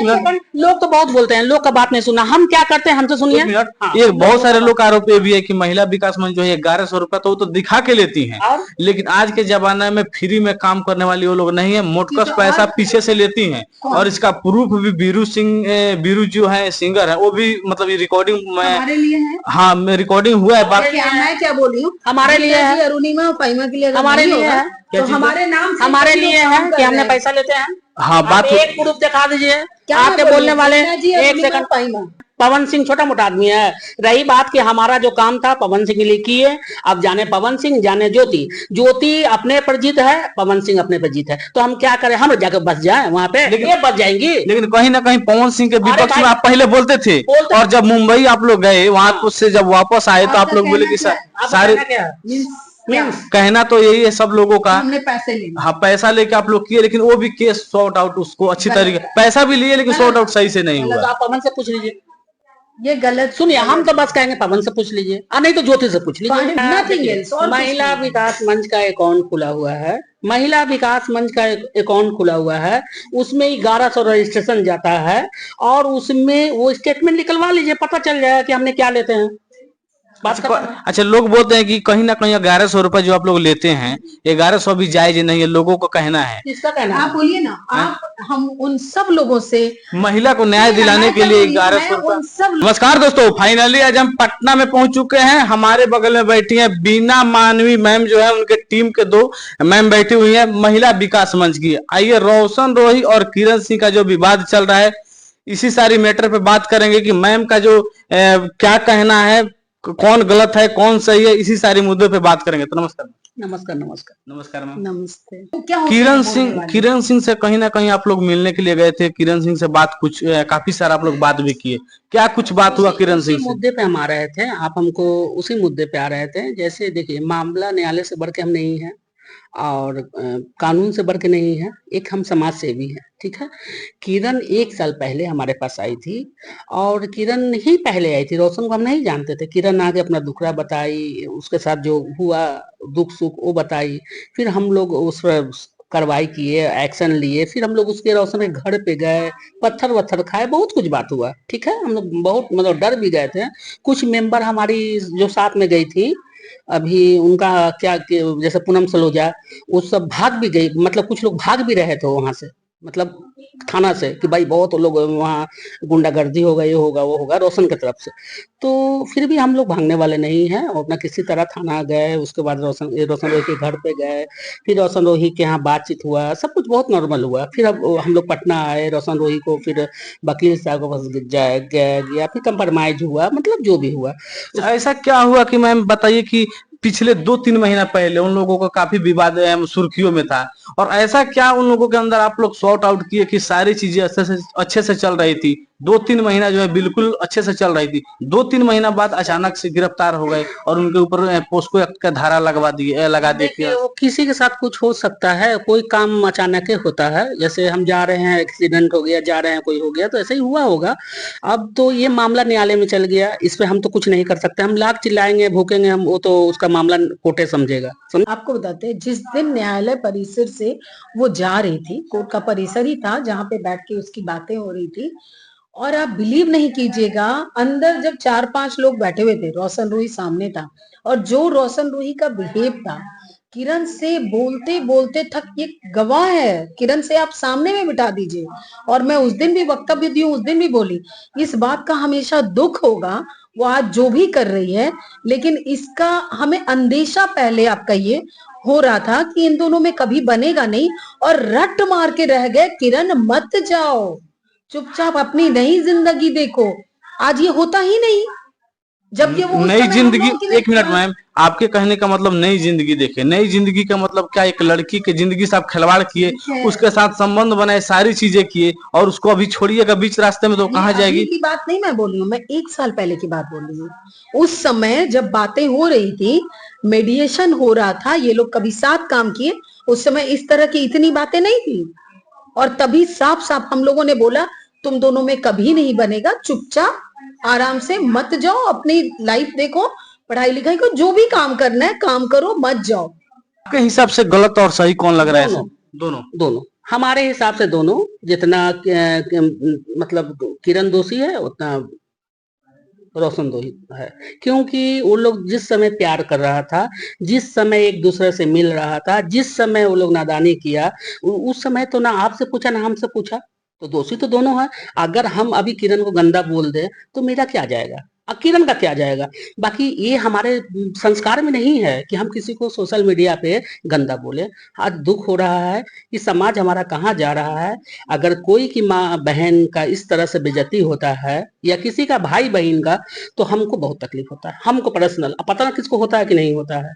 लोग तो बहुत बोलते हैं, लोग का बात नहीं सुनना, हम क्या करते हैं, हमसे सुनिए। ये बहुत सारे लोग का आरोप ये भी है कि महिला विकास मंच जो है 1100 रुपया तो वो तो दिखा के लेती हैं, लेकिन आज के जमाने में फ्री में काम करने वाली वो लोग नहीं है, मोटकस पैसा पीछे से लेती हैं। और इसका प्रूफ भी बीरू जो है सिंगर है, वो भी मतलब ये रिकॉर्डिंग हमारे लिए है। हाँ रिकॉर्डिंग हुआ है। बात मैं क्या बोली हूँ, हमारे लिए है, अरुणिमा फाइमा के लिए, हमारे लिए है, तो हमारे नाम हमारे लिए है कि हमने पैसा लेते हैं। हाँ बात एक प्रूफ दिखा दीजिए, आपके बोलने वाले। एक सेकंड, पवन सिंह छोटा मोटा आदमी है। रही बात कि हमारा जो काम था पवन सिंह के लिए किए, अब जाने पवन सिंह जाने ज्योति अपने पर जीत है, पवन सिंह अपने पर जीत है, तो हम क्या करें, हम जाकर बस जाए वहां पे, ये बस जाएंगी। लेकिन कहीं ना कहीं पवन सिंह के विपक्ष में आप पहले बोलते थे, और जब मुंबई आप लोग गए वहां से जब वापस आए तो आप लोग बोले कि सारे कहना तो यही है सब लोगों का, हमने पैसे लिए, हाँ पैसा लेके आप लोग किए, लेकिन वो भी केस सॉर्ट आउट उसको अच्छी तरीके, पैसा भी लिए लेकिन सॉर्ट आउट सही से नहीं हुआ। तो आप पवन से पूछ लीजिए, ये गलत। सुनिए, हम तो बस कहेंगे पवन से पूछ लीजिए, नहीं तो ज्योति से पूछ लीजिए। महिला विकास मंच का अकाउंट खुला हुआ है, महिला विकास मंच का अकाउंट खुला हुआ है, उसमें 1100 रजिस्ट्रेशन जाता है, और उसमें वो स्टेटमेंट निकलवा लीजिए, पता चल जाएगा कि हमने क्या लेते हैं। अच्छा, लोग बोलते हैं कि कहीं ना कहीं 1100 रुपए जो आप लोग लेते हैं 1100 भी जायज नहीं है, लोगों को कहना है। किसका कहना? आप बोलिए ना, आप हम उन सब लोगों से महिला को न्याय दिलाने के लिए 1100 रुपए। नमस्कार दोस्तों, फाइनली आज हम पटना में पहुंच चुके हैं। हमारे बगल में बैठी हैं बीना मानवी मैम जो है, उनके टीम के 2 मैम बैठी हुई है महिला विकास मंच की। आइए रोशन रोही और किरण सिंह का जो विवाद चल रहा है, इसी सारी मैटर पे बात करेंगे कि मैम का जो क्या कहना है, कौन गलत है कौन सही है, इसी सारी मुद्दों पे बात करेंगे। तो नमस्कार नमस्कार नमस्कार नमस्कार मैम। नमस्ते। तो किरण सिंह से कहीं ना कहीं आप लोग मिलने के लिए गए थे, किरण सिंह से बात कुछ काफी सारा आप लोग बात भी किए, क्या कुछ बात हुआ किरण सिंह से? मुद्दे पे हम आ रहे थे, आप हमको उसी मुद्दे पे आ रहे थे। जैसे देखिए, मामला न्यायालय से बढ़ के हम नहीं है, और कानून से बढ़ के नहीं है, एक हम समाज सेवी हैं, ठीक है। किरण 1 साल पहले हमारे पास आई थी, और किरण ही पहले आई थी, रोशन को हम नहीं जानते थे। किरण आगे अपना दुखड़ा बताई, उसके साथ जो हुआ दुख सुख वो बताई, फिर हम लोग उस पर कार्रवाई किए, एक्शन लिए, फिर हम लोग उसके रोशन के घर पे गए, पत्थर वत्थर खाए, बहुत कुछ बात हुआ, ठीक है। हम लोग बहुत मतलब डर भी गए थे। कुछ मेंबर हमारी जो साथ में गई थी, अभी उनका क्या, जैसे पूनम सलोजा, वो सब भाग भी गई, मतलब कुछ लोग भाग भी रहे थे वहां से, मतलब थाना से, कि भाई बहुत लोग वहाँ गुंडागर्दी होगा, ये होगा वो होगा, रोशन की तरफ से। तो फिर भी हम लोग भागने वाले नहीं हैं, और अपना किसी तरह थाना गए, उसके बाद रोशन रोही के घर पे गए, फिर रोशन रोही के यहाँ बातचीत हुआ, सब कुछ बहुत नॉर्मल हुआ। फिर अब हम लोग पटना आए, रोशन रोही को फिर वकील साहब के पास गया, फिर कंप्रोमाइज हुआ, मतलब जो भी हुआ। ऐसा क्या हुआ कि मैम बताइए कि पिछले 2-3 महीना पहले उन लोगों का काफी विवाद सुर्खियों में था, और ऐसा क्या उन लोगों के अंदर आप लोग सॉर्ट आउट किए कि सारी चीजें अच्छे से चल रही थी? 2-3 महीना जो है बिल्कुल अच्छे से चल रही थी, 2-3 महीना बाद अचानक से गिरफ्तार हो गए और उनके ऊपर पोस्को एक्ट का धारा लगा दिए। किसी के साथ कुछ हो सकता है, कोई काम अचानक होता है, जैसे हम जा रहे हैं, एक्सीडेंट हो गया, जा रहे हैं कोई हो गया, तो ऐसे ही हुआ होगा। अब तो ये मामला न्यायालय में चल गया, इस पे हम तो कुछ नहीं कर सकते, हम लाख चिल्लाएंगे भूकेंगे हम, वो तो उसका मामला कोर्टे समझेगा। आपको बताते हैं, जिस दिन न्यायालय परिसर से वो जा रही थी, कोर्ट का परिसर ही था जहाँ पे बैठ के उसकी बातें हो रही थी, और आप बिलीव नहीं कीजिएगा, अंदर जब 4-5 लोग बैठे हुए थे, रोशन रूही सामने था, और जो रोशन रूही का बिहेव था, किरण से बोलते बोलते थक, ये गवाह है, किरण से आप सामने में बिठा दीजिए। और मैं उस दिन भी वक्तव्य दी, उस दिन भी बोली, इस बात का हमेशा दुख होगा वो आज जो भी कर रही है, लेकिन इसका हमें अंदेशा पहले, आप कहिए, हो रहा था कि इन दोनों में कभी बनेगा नहीं, और रट मार के रह गए, किरण मत जाओ, चुपचाप अपनी नई जिंदगी देखो। आज ये होता ही नहीं, जबकि वो नई जिंदगी, एक मिनट मैम, आपके कहने का मतलब नई जिंदगी देखे, नई जिंदगी का मतलब क्या? एक लड़की के जिंदगी से आप खिलवाड़ किए, उसके साथ संबंध बनाए, सारी चीजें किए, और उसको अभी छोड़िएगा बीच रास्ते में तो कहाँ जाएगी? की बात नहीं मैं बोल रही हूँ, मैं 1 साल पहले की बात बोल रही हूँ। उस समय जब बातें हो रही थी, मेडिएशन हो रहा था, ये लोग कभी साथ काम किए, उस समय इस तरह की इतनी बातें नहीं थी, और तभी साफ साफ हम लोगों ने बोला, तुम दोनों में कभी नहीं बनेगा, चुपचाप आराम से मत जाओ, अपनी लाइफ देखो, पढ़ाई लिखाई को, जो भी काम करना है काम करो, मत जाओ। आपके हिसाब से गलत और सही कौन लग रहा है? दोनों दोनों हमारे हिसाब से दोनों जितना मतलब किरण दोषी है उतना रोशन दोषी है, क्योंकि वो लोग जिस समय प्यार कर रहा था, जिस समय एक दूसरे से मिल रहा था, जिस समय वो लोग नादानी किया, उस समय तो ना आपसे पूछा ना हमसे पूछा, तो दोषी तो दोनों है। अगर हम अभी किरण को गंदा बोल दे तो मेरा क्या जाएगा, किरण का क्या जाएगा। बाकी ये हमारे संस्कार में नहीं है कि हम किसी को सोशल मीडिया पे गंदा बोले। आज दुख हो रहा है कि समाज हमारा कहाँ जा रहा है। अगर कोई की माँ बहन का इस तरह से बेइज्जती होता है या किसी का भाई बहन का, तो हमको बहुत तकलीफ होता है, हमको पर्सनल। पता ना किसको होता है कि नहीं होता है।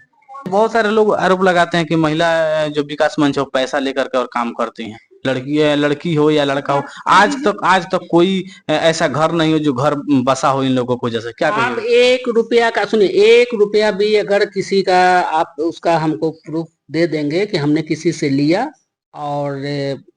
बहुत सारे लोग आरोप लगाते हैं कि महिला जो विकास मंच है पैसा लेकर के और काम करती हैं, लड़की हो या लड़का हो। आज तक कोई ऐसा घर नहीं हो जो घर बसा हो इन लोगों को। जैसे क्या आप 1 रुपया का सुनिए, 1 रुपया भी अगर किसी का आप उसका हमको प्रूफ दे देंगे कि हमने किसी से लिया और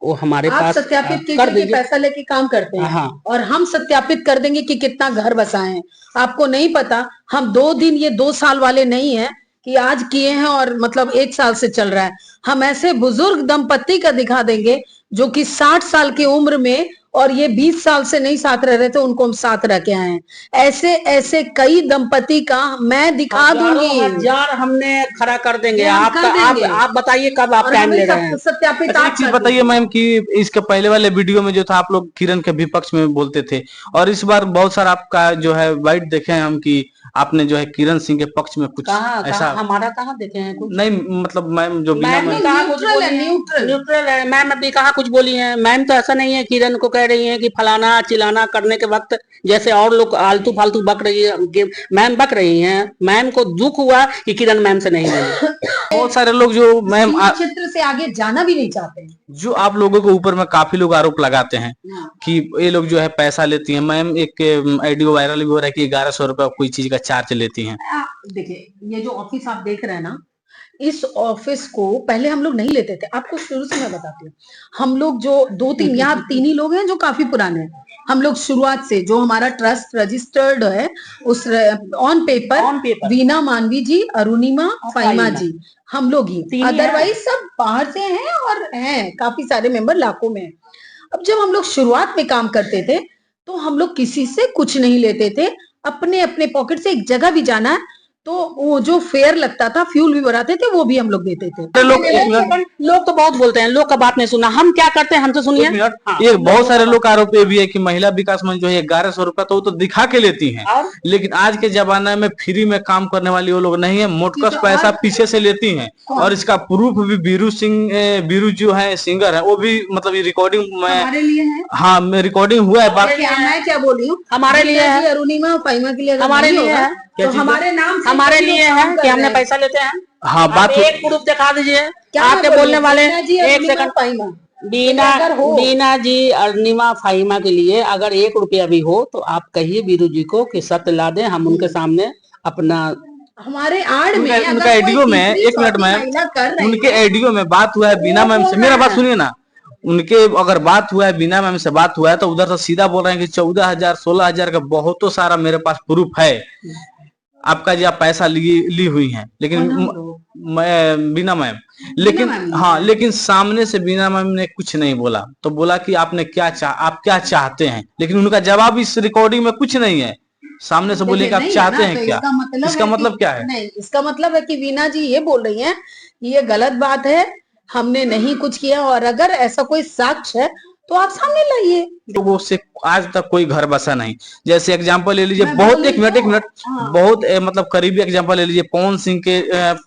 वो हमारे आप पास सत्यापित कर कीजिए कि दीजिए। पैसा लेके काम करते हैं। हाँ। और हम सत्यापित कर देंगे कि कितना घर बसाए हैं। आपको नहीं पता, हम 2 दिन, ये 2 साल वाले नहीं है कि आज किए हैं और मतलब 1 साल से चल रहा है। हम ऐसे बुजुर्ग दंपत्ति का दिखा देंगे जो कि 60 साल की उम्र में, और ये 20 साल से नहीं साथ रह रहे थे, उनको हम साथ रह के आए हैं। ऐसे ऐसे कई दंपति का मैं दिखा दूंगी। हजार हमने खड़ा कर देंगे। आप बताइए कब आप टाइम ले रहे हैं। सत्यापित अच्छा, एक चीज बताइए मैम कि इसके पहले वाले वीडियो में जो था आप लोग किरण के विपक्ष में बोलते थे, और इस बार बहुत सारा आपका जो है वाइट देखे हैं हम कि आपने जो है किरण सिंह के पक्ष में कुछ ऐसा। हमारा कहाँ देखे हैं कुछ? नहीं मतलब मैम जो न्यूट्रल है। मैम अभी कहाँ कुछ बोली है। मैम तो ऐसा नहीं है किरण को कह रही है कि फलाना चिलाना करने के वक्त जैसे और लोग आलतू फालतू बक रही है, मैम बक रही हैं। मैम को दुख हुआ कि किरण मैम से नहीं बोली। बहुत सारे लोग जो मैम क्षेत्र से आगे जाना भी नहीं चाहते हैं, जो आप लोगों के ऊपर में काफी लोग आरोप लगाते हैं कि ये लोग जो है पैसा लेती हैं। मैम एक ऑडियो वायरल भी हो रहा है कि 1100 रुपया कोई चीज का चार्ज लेती हैं। देखिए, ये जो ऑफिस आप देख रहे हैं ना, इस ऑफिस को पहले हम लोग नहीं लेते थे। आपको शुरू से मैं बताती हूँ, हम लोग जो 2-3 यहाँ 3 ही लोग हैं जो काफी पुराने हैं। हम लोग शुरुआत से जो हमारा ट्रस्ट रजिस्टर्ड है उस ऑन पेपर वीना मानवी जी, अरुणिमा, फाइमा जी, हम लोग ही। अदरवाइज सब बाहर से हैं और हैं काफी सारे मेंबर, लाखों में। अब जब हम लोग शुरुआत में काम करते थे तो हम लोग किसी से कुछ नहीं लेते थे। अपने अपने पॉकेट से एक जगह भी जाना है तो वो जो फेयर लगता था, फ्यूल भी भराते थे, वो भी हम लोग देते थे। लोग तो बहुत बोलते हैं, लोग का बात नहीं सुना। हम क्या करते हैं, हमसे सुनिए। ये बहुत सारे लोग का आरोप ये भी है कि महिला विकास मंच जो है 1100 रुपया तो वो तो दिखा के लेती हैं, लेकिन आज के जमाने में फ्री में काम करने वाली वो लोग नहीं है, मोटकस पैसा पीछे से लेती हैं। और इसका प्रूफ भी बीरू जो है सिंगर है, वो भी मतलब ये रिकॉर्डिंग में, हाँ रिकॉर्डिंग हुआ है। मैं क्या बोल रही हूँ, हमारे लिए है, अरुणिमा फाइमा के लिए, हमारे लिए है, तो हमारे नाम से हमारे लिए है कि हमने पैसा लेते हैं। हाँ, बात एक प्रूफ दिखा दीजिए आपके बोलने वाले। 1 सेकंड। बीना जी, अरुणिमा, फाहिमा के लिए अगर 1 रुपया भी हो तो आप कहिए बीरू जी को कि सत्य ला दें, हम उनके सामने अपना। हमारे आड़ में उनका एडियो में 1 मिनट में उनके एडियो में बात हुआ है बीना मैम से। मेरा बात सुनिए ना, उनके अगर बात हुआ है बीना मैम से बात हुआ है तो उधर से सीधा बोल रहे हैं कि 14,000 16,000 का बहुत तो सारा मेरे पास प्रूफ है आपका जी, आप पैसा ली हुई हैं। लेकिन बीना मैम, लेकिन हाँ, लेकिन सामने से बीना मैम ने कुछ नहीं बोला। तो बोला कि आप क्या चाहते हैं, लेकिन उनका जवाब इस रिकॉर्डिंग में कुछ नहीं है। सामने से बोले कि आप चाहते हैं क्या, इसका मतलब क्या है? नहीं, इसका मतलब है कि वीना जी ये बोल रही हैं ये गलत बात है, हमने नहीं कुछ किया, और अगर ऐसा कोई साक्ष्य है तो आप सामने लाइए। लोगों से आज तक कोई घर बसा नहीं। जैसे एग्जांपल ले लीजिए, बहुत एक मिनट बहुत मतलब करीबी एग्जांपल ले लीजिए, पवन सिंह के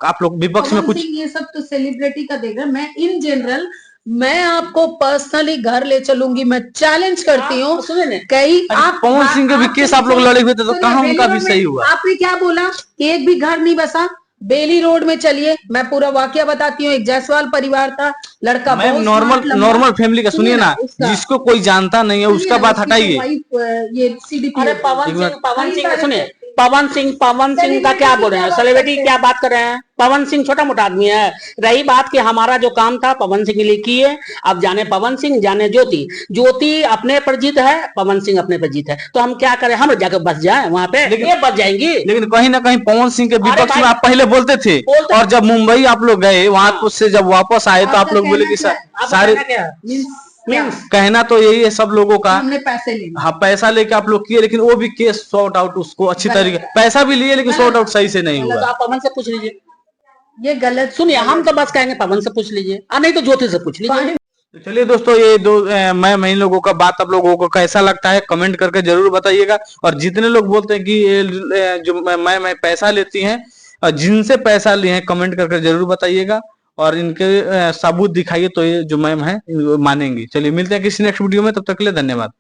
आप लोग विपक्ष में कुछ। ये सब तो सेलिब्रिटी का देख रहे हैं, मैं इन जनरल मैं आपको पर्सनली घर ले चलूंगी, मैं चैलेंज करती हूँ। कई आप पवन सिंह के भी केस आप लोग लड़े हुए थे, तो कहाँ उनका भी सही हुआ? आपने क्या बोला, एक भी घर नहीं बसा। बेली रोड में चलिए, मैं पूरा वाकया बताती हूँ। एक जायसवाल परिवार था, लड़का नॉर्मल फैमिली का, सुनिए ना, जिसको कोई जानता नहीं है उसका बात हटाइए। ये CDP पवन सिंह सुनिए, पवन सिंह का क्या बोल रहे हैं? सेलिब्रिटी क्या बात कर रहे हैं? पवन सिंह छोटा मोटा आदमी है। रही बात कि हमारा जो काम था पवन सिंह के लिए किए, अब जाने पवन सिंह जाने ज्योति अपने पर जीत है, पवन सिंह अपने पर जीत है, तो हम क्या करें? हम जाकर बस जाए वहां पे, ये बस जाएंगी। लेकिन कहीं ना कहीं पवन सिंह के विपक्ष में आप पहले बोलते थे, और जब मुंबई आप लोग गए वहां से जब वापस आए तो आप लोग बोले कि सारे कहना तो यही है सब लोगों का, हमने पैसे ले, हाँ पैसा लेके आप लोग किए, लेकिन वो भी केस सॉर्ट आउट उसको अच्छी तरीके, पैसा भी लिए लेकिन सॉर्ट आउट सही से नहीं हुआ। तो आप पवन से पूछ लीजिए, ये गलत। सुनिए, हम तो बस कहेंगे पवन से पूछ लीजिए, नहीं तो ज्योति से पूछ लीजिए। तो चलिए दोस्तों, ये दो मैं इन लोगों का बात आप लोगों को कैसा लगता है कमेंट करके जरूर बताइएगा। और जितने लोग बोलते हैं कि ये जो मैं पैसा लेती हैं, जिनसे पैसा लिए हैं कमेंट करके जरूर बताइएगा, और इनके सबूत दिखाइए तो ये जो मैम है मानेंगी। चलिए मिलते हैं किसी नेक्स्ट वीडियो में, तब तक के लिए धन्यवाद।